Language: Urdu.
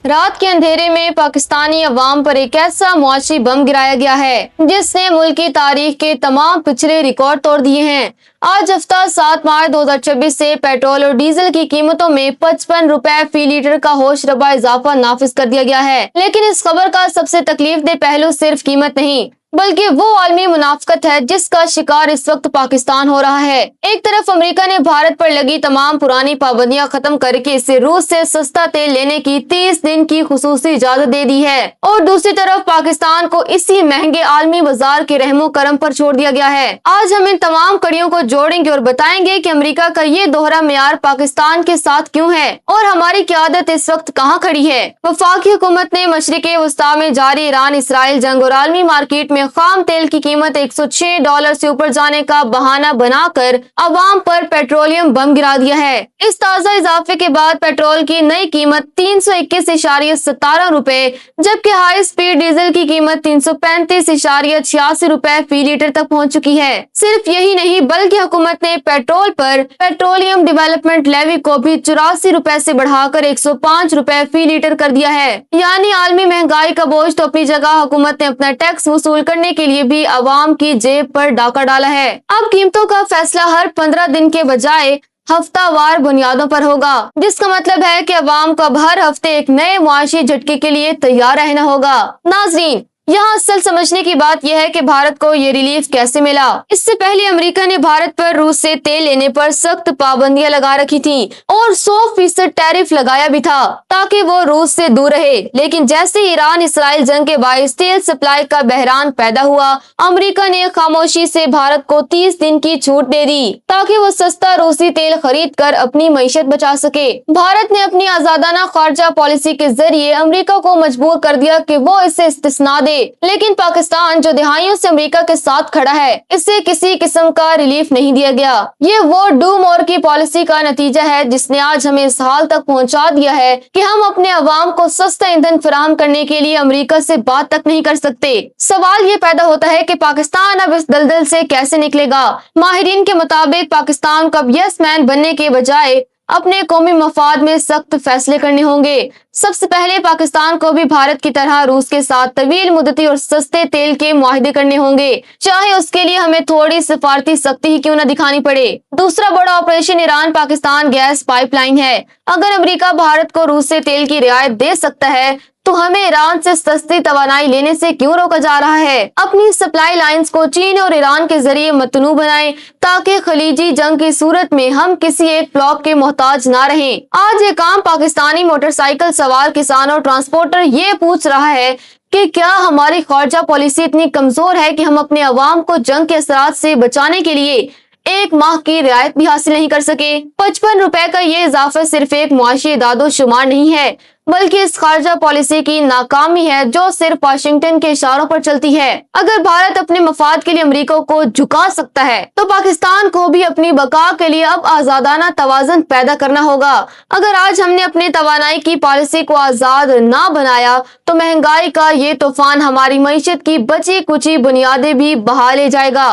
رات کے اندھیرے میں پاکستانی عوام پر ایک ایسا معاشی بم گرایا گیا ہے جس نے ملک کی تاریخ کے تمام پچھلے ریکارڈ توڑ دیے ہیں۔ آج ہفتہ 7 مارچ 2026 سے پیٹرول اور ڈیزل کی قیمتوں میں 55 روپے فی لیٹر کا ہوش ربا اضافہ نافذ کر دیا گیا ہے، لیکن اس خبر کا سب سے تکلیف دہ پہلو صرف قیمت نہیں بلکہ وہ عالمی منافقت ہے جس کا شکار اس وقت پاکستان ہو رہا ہے۔ ایک طرف امریکہ نے بھارت پر لگی تمام پرانی پابندیاں ختم کر کے اسے روس سے سستا تیل لینے کی 30 دن کی خصوصی اجازت دے دی ہے، اور دوسری طرف پاکستان کو اسی مہنگے عالمی بازار کے رحم و کرم پر چھوڑ دیا گیا ہے۔ آج ہم ان تمام کڑیوں کو جوڑیں گے اور بتائیں گے کہ امریکہ کا یہ دوہرا معیار پاکستان کے ساتھ کیوں ہے اور ہماری قیادت اس وقت کہاں کھڑی ہے۔ وفاقی حکومت نے مشرق وسطیٰ میں جاری ایران اسرائیل جنگ اور عالمی مارکیٹ میں خام تیل کی قیمت $106 سے اوپر جانے کا بہانہ بنا کر عوام پر پیٹرولیم بم گرا دیا ہے۔ اس تازہ اضافے کے بعد پیٹرول کی نئی قیمت 321.17 روپے جبکہ ہائی سپیڈ ڈیزل کی قیمت 335.86 روپے فی لیٹر تک پہنچ چکی ہے۔ صرف یہی نہیں بلکہ حکومت نے پیٹرول پر پیٹرولیم ڈیولپمنٹ لیوی کو بھی 84 روپے سے بڑھا کر 105 روپے فی لیٹر کر دیا ہے۔ یعنی عالمی مہنگائی کا بوجھ تو اپنی جگہ، حکومت نے اپنا ٹیکس وصول کرنے کے لیے بھی عوام کی جیب پر ڈاکہ ڈالا ہے۔ اب قیمتوں کا فیصلہ ہر 15 دن کے بجائے ہفتہ وار بنیادوں پر ہوگا، جس کا مطلب ہے کہ عوام کو اب ہر ہفتے ایک نئے معاشی جھٹکے کے لیے تیار رہنا ہوگا۔ ناظرین، یہاں اصل سمجھنے کی بات یہ ہے کہ بھارت کو یہ ریلیف کیسے ملا۔ اس سے پہلے امریکہ نے بھارت پر روس سے تیل لینے پر سخت پابندیاں لگا رکھی تھیں اور 100% ٹیرف لگایا بھی تھا تاکہ وہ روس سے دور رہے، لیکن جیسے ایران اسرائیل جنگ کے باعث تیل سپلائی کا بحران پیدا ہوا، امریکہ نے خاموشی سے بھارت کو 30 دن کی چھوٹ دے دی تاکہ وہ سستا روسی تیل خرید کر اپنی معیشت بچا سکے۔ بھارت نے اپنی آزادانہ خارجہ پالیسی کے ذریعے امریکہ کو مجبور کر دیا کہ وہ اسے استثناء دے، لیکن پاکستان جو دہائیوں سے امریکہ کے ساتھ کھڑا ہے، اسے کسی قسم کا ریلیف نہیں دیا گیا۔ یہ وہ ڈو مور کی پالیسی کا نتیجہ ہے جس نے آج ہمیں اس حال تک پہنچا دیا ہے کہ ہم اپنے عوام کو سستا ایندھن فراہم کرنے کے لیے امریکہ سے بات تک نہیں کر سکتے۔ سوال یہ پیدا ہوتا ہے کہ پاکستان اب اس دلدل سے کیسے نکلے گا۔ ماہرین کے مطابق پاکستان کو اب یس مین بننے کے بجائے اپنے قومی مفاد میں سخت فیصلے کرنے ہوں گے۔ سب سے پہلے پاکستان کو بھی بھارت کی طرح روس کے ساتھ طویل مدتی اور سستے تیل کے معاہدے کرنے ہوں گے، چاہے اس کے لیے ہمیں تھوڑی سفارتی سختی ہی کیوں نہ دکھانی پڑے۔ دوسرا بڑا operation Iran Pakistan gas pipeline ہے۔ اگر امریکہ بھارت کو روس سے تیل کی رعایت دے سکتا ہے تو ہمیں ایران سے سستی توانائی لینے سے کیوں روکا جا رہا ہے؟ اپنی سپلائی لائنز کو چین اور ایران کے ذریعے متنوع بنائیں تاکہ خلیجی جنگ کی صورت میں ہم کسی ایک بلاک کے محتاج نہ رہیں۔ آج ایک عام پاکستانی موٹر سائیکل سوار کسان اور ٹرانسپورٹر یہ پوچھ رہا ہے کہ کیا ہماری خارجہ پالیسی اتنی کمزور ہے کہ ہم اپنے عوام کو جنگ کے اثرات سے بچانے کے لیے 1 ماہ کی رعایت بھی حاصل نہیں کر سکے؟ 55 روپے کا یہ اضافہ صرف ایک معاشی اعداد و شمار نہیں ہے بلکہ اس خارجہ پالیسی کی ناکامی ہے جو صرف واشنگٹن کے اشاروں پر چلتی ہے۔ اگر بھارت اپنے مفاد کے لیے امریکہ کو جھکا سکتا ہے تو پاکستان کو بھی اپنی بقا کے لیے اب آزادانہ توازن پیدا کرنا ہوگا۔ اگر آج ہم نے اپنے توانائی کی پالیسی کو آزاد نہ بنایا تو مہنگائی کا یہ طوفان ہماری معیشت کی بچی کچی بنیادیں بھی بہا لے جائے گا۔